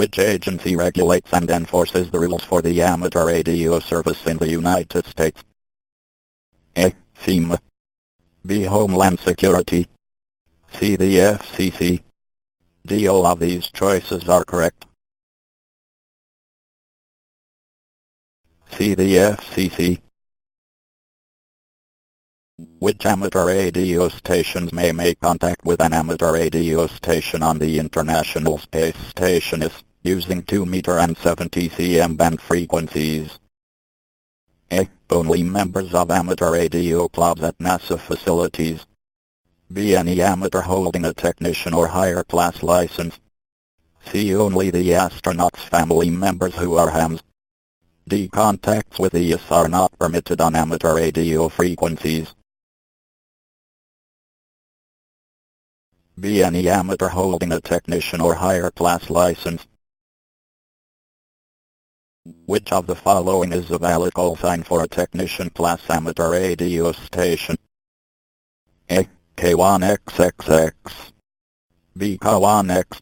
Which agency regulates and enforces the rules for the amateur radio service in the United States? A. FEMA. B. Homeland Security. C. The FCC. D. All of these choices are correct. C. The FCC. Which amateur radio stations may make contact with an amateur radio station on the International Space Station is using 2-meter and 70 cm band frequencies? A. Only members of amateur radio clubs at NASA facilities. B. Any amateur holding a technician or higher class license. C. Only the astronauts' family members who are hams. D. Contacts with the ES are not permitted on amateur radio frequencies. B. Any amateur holding a technician or higher class license. Which of the following is a valid call sign for a technician class amateur radio station? A. K1XXX. B. K1X.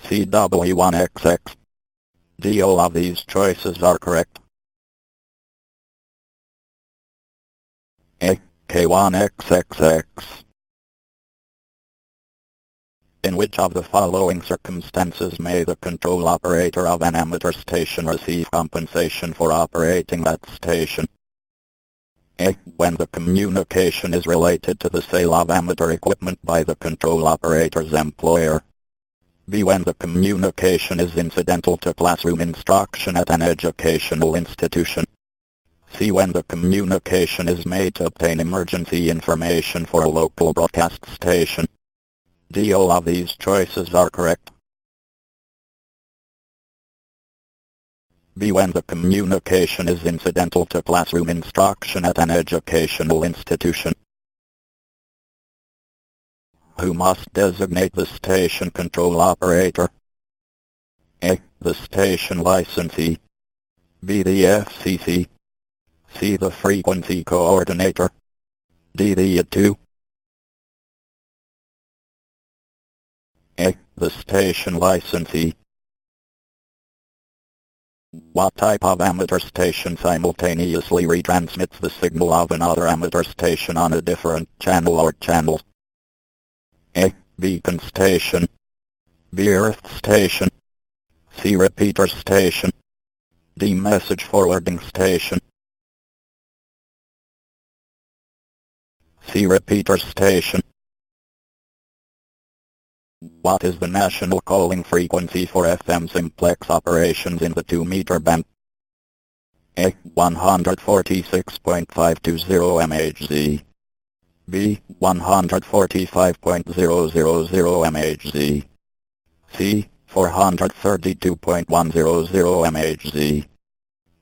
C. W1XX. D. All of these choices are correct. A. K1XXX. In which of the following circumstances may the control operator of an amateur station receive compensation for operating that station? A. When the communication is related to the sale of amateur equipment by the control operator's employer. B. When the communication is incidental to classroom instruction at an educational institution. C. When the communication is made to obtain emergency information for a local broadcast station. D. All of these choices are correct. B. When the communication is incidental to classroom instruction at an educational institution. Who must designate the station control operator? A. The station licensee. B. The FCC. C. The frequency coordinator. D. The E2. A. The station licensee. What type of amateur station simultaneously retransmits the signal of another amateur station on a different channel or channels? A. Beacon station. B. Earth station. C. Repeater station. D. Message forwarding station. C. Repeater station. What is the national calling frequency for FM simplex operations in the 2-meter band? A. 146.520 MHz. B. 145.000 MHz. C. 432.100 MHz.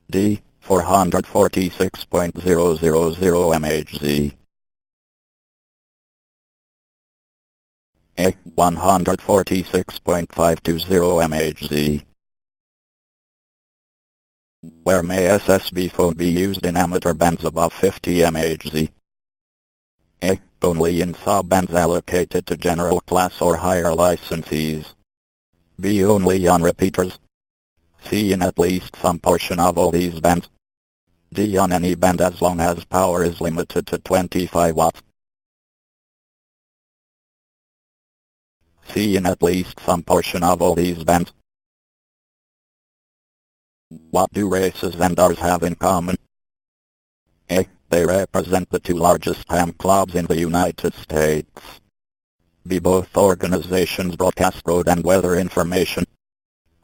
D. 446.000 MHz. A. 146.520 MHz. Where may SSB phone be used in amateur bands above 50 MHz? A. Only in sub-bands allocated to general class or higher licensees. B. Only on repeaters. C. In at least some portion of all these bands. D. On any band as long as power is limited to 25 watts. C. In at least some portion of all these bands. What do races and ours have in common? A. They represent the 2 largest ham clubs in the United States. B. Both organizations broadcast road and weather information.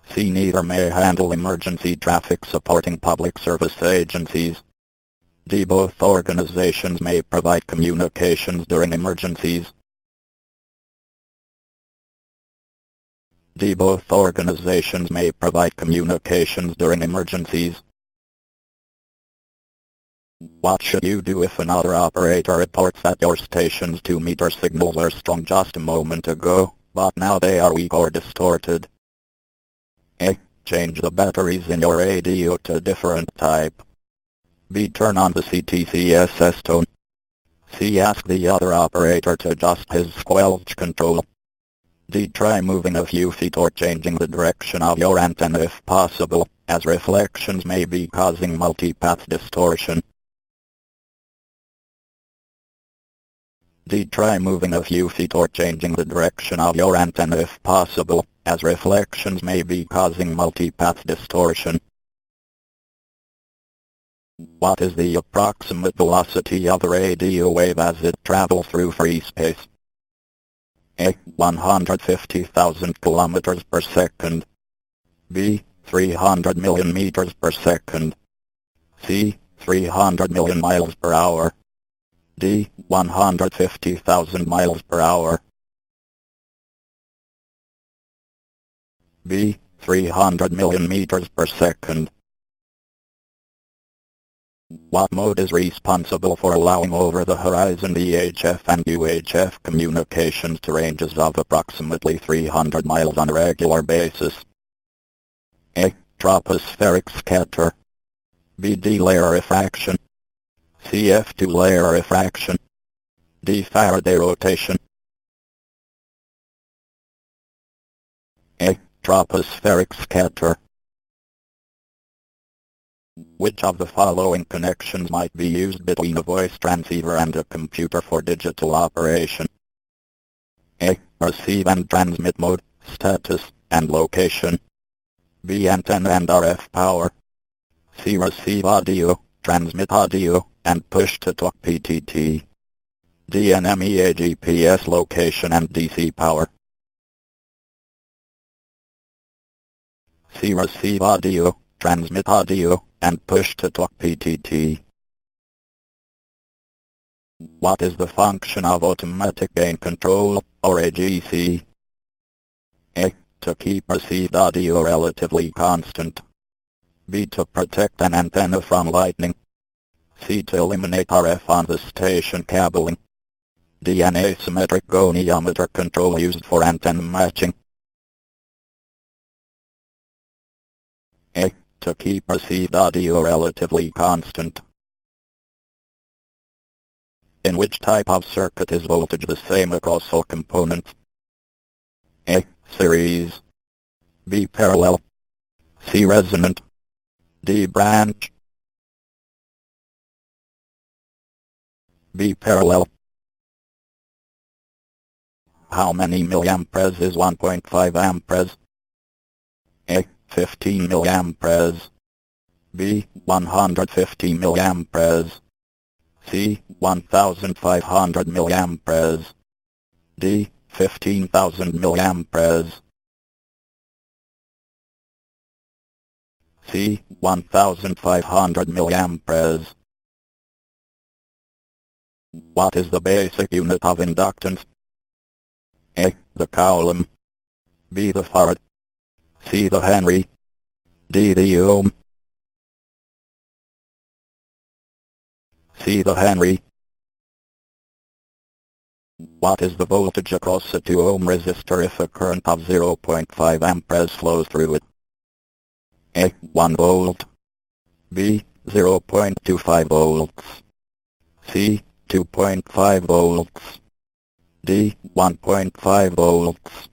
C. Neither may handle emergency traffic supporting public service agencies. D. Both organizations may provide communications during emergencies. D. Both organizations may provide communications during emergencies. What should you do if another operator reports that your station's 2-meter signals were strong just a moment ago, but now they are weak or distorted? A. Change the batteries in your radio to a different type. B. Turn on the CTCSS tone. C. Ask the other operator to adjust his squelch control. D. Try moving a few feet or changing the direction of your antenna if possible, as reflections may be causing multipath distortion. D. Try moving a few feet or changing the direction of your antenna if possible, as reflections may be causing multipath distortion. What is the approximate velocity of a radio wave as it travels through free space? A. 150,000 kilometers per second. B. 300 million meters per second. C. 300 million miles per hour. D. 150,000 miles per hour. B. 300 million meters per second. What mode is responsible for allowing over-the-horizon VHF and UHF communications to ranges of approximately 300 miles on a regular basis? A. Tropospheric scatter. B. D-layer refraction. C. F2-layer refraction. D. Faraday rotation. A. Tropospheric scatter. Which of the following connections might be used between a voice transceiver and a computer for digital operation? A. Receive and transmit mode, status, and location. B. Antenna and RF power. C. Receive audio, transmit audio, and push-to-talk PTT. D. NMEA GPS location and DC power. C. Receive audio, transmit audio, and push-to-talk PTT. What is the function of automatic gain control, or AGC? A. To keep received audio relatively constant. B. To protect an antenna from lightning. C. To eliminate RF on the station cabling. D. An asymmetric goniometer control used for antenna matching. A. To keep received audio relatively constant. In which type of circuit is voltage the same across all components? A. Series. B. Parallel. C. Resonant. D. Branch. B. Parallel. How many milliamperes is 1.5 amperes? A. 15 milliamperes. B. 150 milliamperes. C. 1500 milliamperes. D. 15,000 milliamperes. C. 1500 milliamperes. What is the basic unit of inductance? A. The coulomb. B. The farad. C. The Henry. D. The ohm. C. The Henry. What is the voltage across a 2 ohm resistor if a current of 0.5 amperes flows through it? A. 1 volt. B. 0.25 volts. C. 2.5 volts. D. 1.5 volts.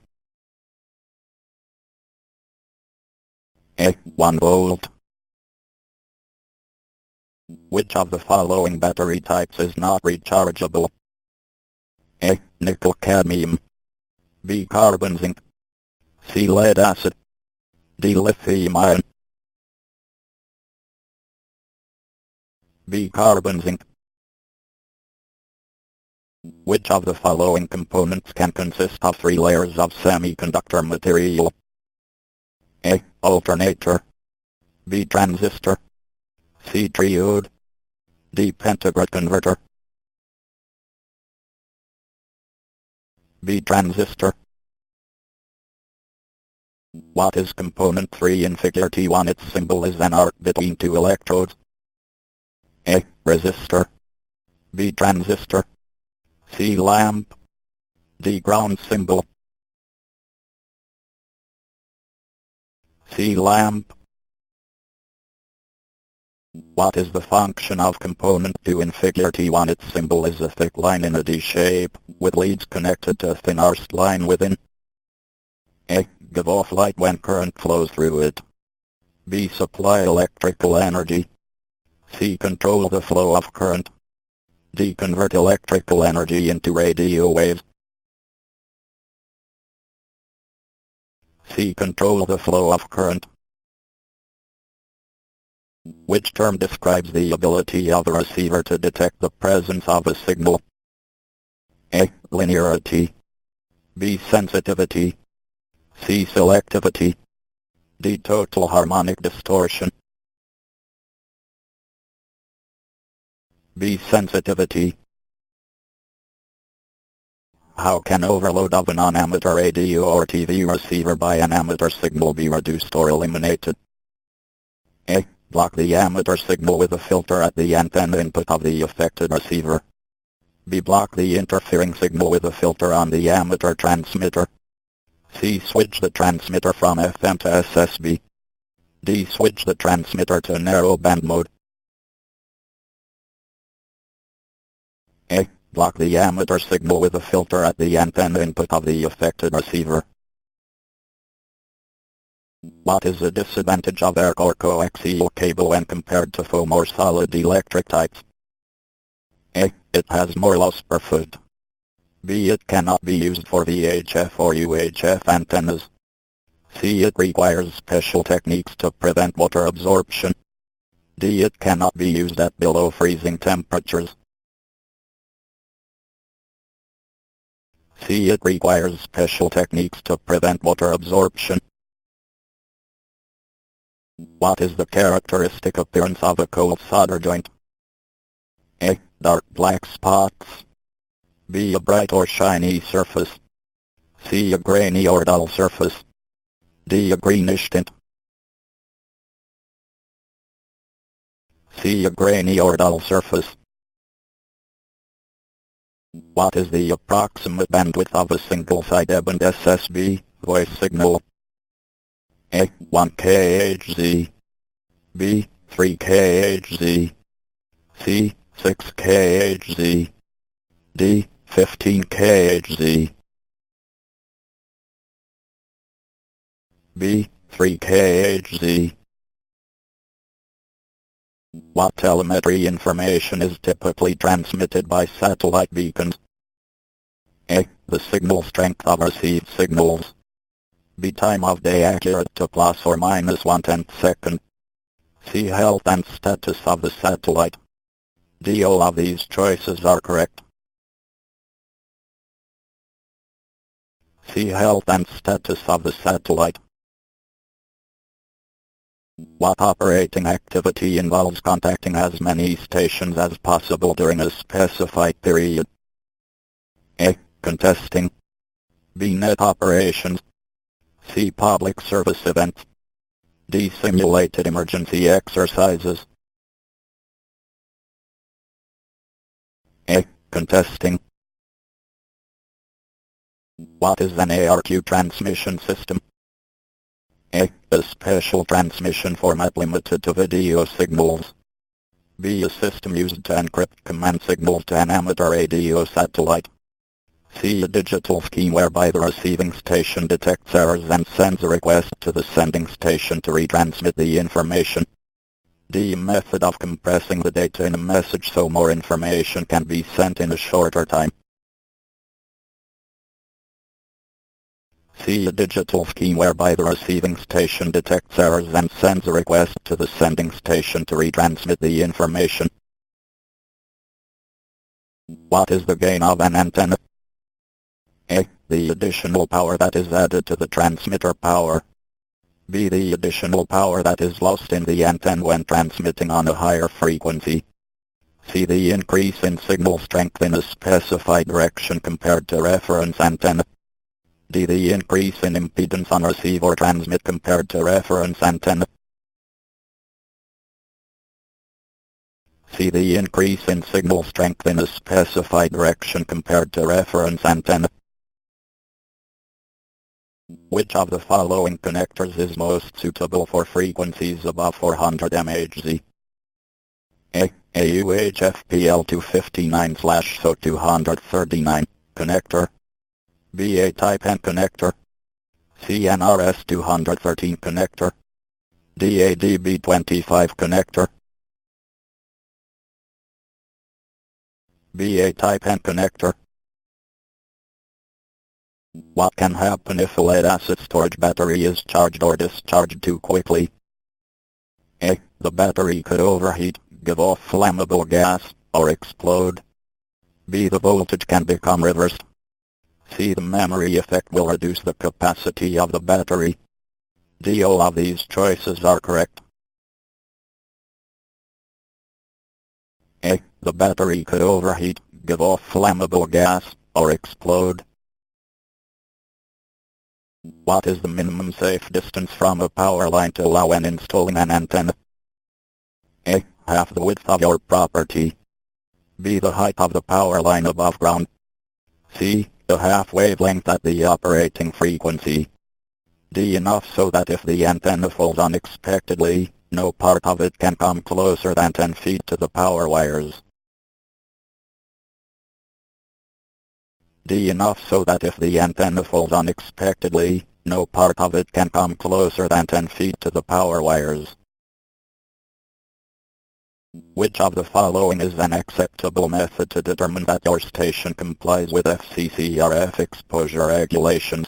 A. 1 volt. Which of the following battery types is not rechargeable? A. Nickel cadmium. B. Carbon zinc. C. Lead acid. D. Lithium ion. B. Carbon zinc. Which of the following components can consist of 3 layers of semiconductor material? A. Alternator. B. Transistor. C. Triode. D. Pentagrade converter. B. Transistor. What is component 3 in figure T1? Its symbol is an arc between 2 electrodes. A. Resistor. B. Transistor. C. Lamp. D. Ground symbol. C. Lamp. What is the function of component 2 in figure T1? Its symbol is a thick line in a D shape, with leads connected to a thin arced line within. A. Give off light when current flows through it. B. Supply electrical energy. C. Control the flow of current. D. Convert electrical energy into radio waves. C. Control the flow of current. Which term describes the ability of a receiver to detect the presence of a signal? A. Linearity. B. Sensitivity. C. Selectivity. D. Total harmonic distortion. B. Sensitivity. How can overload of an on-amateur radio or TV receiver by an amateur signal be reduced or eliminated? A. Block the amateur signal with a filter at the antenna input of the affected receiver. B. Block the interfering signal with a filter on the amateur transmitter. C. Switch the transmitter from FM to SSB. D. Switch the transmitter to narrowband mode. A. Block the amateur signal with a filter at the antenna input of the affected receiver. What is the disadvantage of air core coaxial cable when compared to foam or solid electric types? A. It has more loss per foot. B. It cannot be used for VHF or UHF antennas. C. It requires special techniques to prevent water absorption. D. It cannot be used at below freezing temperatures. C. It requires special techniques to prevent water absorption. What is the characteristic appearance of a cold solder joint? A. Dark black spots. B. A bright or shiny surface. C. A grainy or dull surface. D. A greenish tint. C. A grainy or dull surface. What is the approximate bandwidth of a single sideband SSB voice signal? A. 1 kHz. B. 3 kHz. C. 6 kHz. D. 15 kHz. B. 3 kHz. What telemetry information is typically transmitted by satellite beacons? A. The signal strength of received signals. B. Time of day accurate to plus or minus 1/10 second. C. Health and status of the satellite. D. All of these choices are correct. C. Health and status of the satellite. What operating activity involves contacting as many stations as possible during a specified period? A. Contesting. B. Net operations. C. Public service events. D. Simulated emergency exercises. A. Contesting. What is an ARQ transmission system? A. A special transmission format limited to video signals. B. A system used to encrypt command signals to an amateur radio satellite. C. A digital scheme whereby the receiving station detects errors and sends a request to the sending station to retransmit the information. D. A method of compressing the data in a message so more information can be sent in a shorter time. C. A digital scheme whereby the receiving station detects errors and sends a request to the sending station to retransmit the information. What is the gain of an antenna? A. The additional power that is added to the transmitter power. B. The additional power that is lost in the antenna when transmitting on a higher frequency. C. The increase in signal strength in a specified direction compared to reference antenna. D. The increase in impedance on receive or transmit compared to reference antenna. C. The increase in signal strength in a specified direction compared to reference antenna. Which of the following connectors is most suitable for frequencies above 400 MHz? A. UHF PL259/SO239 connector. B. A type N connector. CNRS 213 connector. DADB25 connector. BA type N connector. What can happen if a lead-acid storage battery is charged or discharged too quickly? A. The battery could overheat, give off flammable gas, or explode. B. The voltage can become reversed. C. The memory effect will reduce the capacity of the battery. D. All of these choices are correct. A. The battery could overheat, give off flammable gas, or explode. What is the minimum safe distance from a power line to allow when installing an antenna? A. Half the width of your property. B. The height of the power line above ground. C. The half wavelength at the operating frequency. D. Enough so that if the antenna falls unexpectedly, no part of it can come closer than 10 feet to the power wires. D. Enough so that if the antenna falls unexpectedly, no part of it can come closer than 10 feet to the power wires. Which of the following is an acceptable method to determine that your station complies with FCC RF exposure regulations?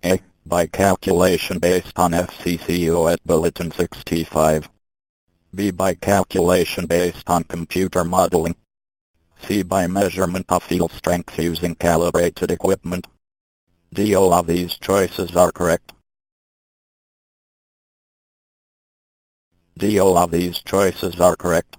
A. By calculation based on FCC OET Bulletin 65. B. By calculation based on computer modeling. C. By measurement of field strength using calibrated equipment. D. All of these choices are correct. D. All of these choices are correct.